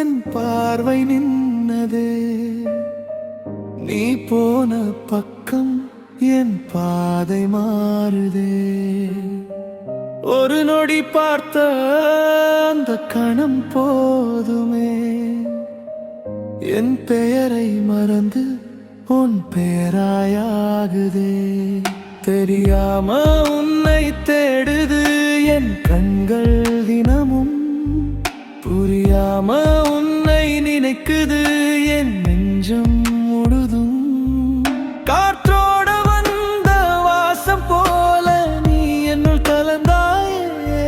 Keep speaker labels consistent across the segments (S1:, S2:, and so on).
S1: என் பார்வை நின்னது. நீ போன பக்கம் என் பாதை மாறுதே. ஒரு நொடி பார்த்த அந்த கணம் போதுமே, என் பெயரை மறந்து உன் பெயராயாகுதே. தெரியாம உன்னை தேடுது என் கண்கள் தினமும், புரியாம உன்னை நினைக்குது என் நெஞ்சம் முழுதும். காற்றோட வந்த வாசம் போல நீ என்னுள் கலந்தாயே,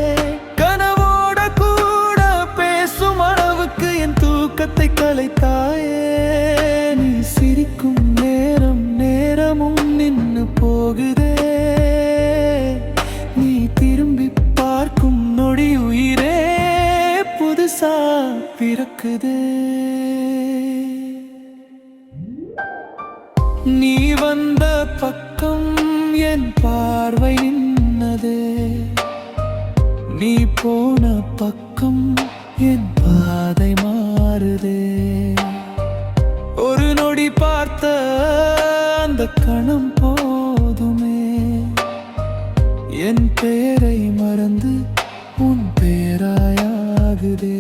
S1: கனவோட கூட பேசும் அளவுக்கு என் தூக்கத்தை கலைத்தாயே. நீ சிரிக்கும் நேரம் நேரமும் நின்னு போகுதே, நீ திரும்பி பார்க்கும் நொடி உயிரே புதுசா பிறக்குதே. நீ வந்த பக்கம் என் பார்வை நின்னதே, நீ போன பக்கம் என் பாதை மாறுதே. ஒரு நொடி பார்த்த அந்த கணம் போதுமே, என் பெயரை மறந்து உன் பெயராயாகுதே.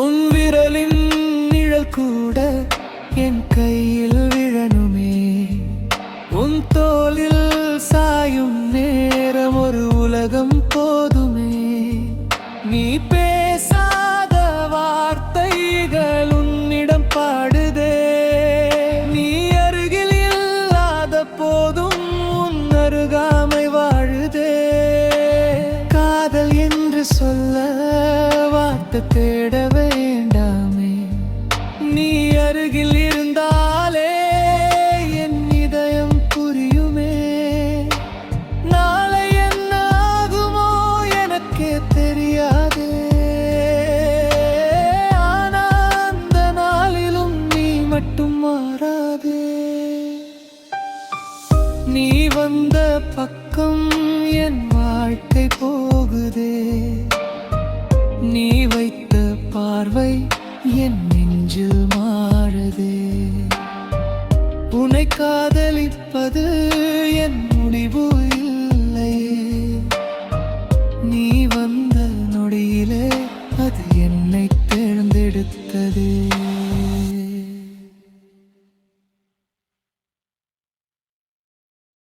S1: உன் விரலின் நிழல் கூட என் கையில் விழணுமே, உன் தோளில் சாயும் நேரம் ஒரு உலகம் போதுமே. நீ பேசாத வார்த்தைகள் உன்னிடம் பாடுதே, நீ அருகில் இல்லாத போதும் உன் அருகாமை வாழுதே. காதல் என்று சொல்ல வார்த்தை தேட வேண்டாமே, நீ அருகில் இருந்தாலே என் இதயம் புரியுமே. நாளை என்ன ஆகுமோ எனக்கே தெரியாதே, ஆனா அந்த நாளிலும் நீ மட்டும் மாறாதே. நீ வந்த பக்கம் என் வாழ்க்கை போகுதே, நீ வைத்த பார்வை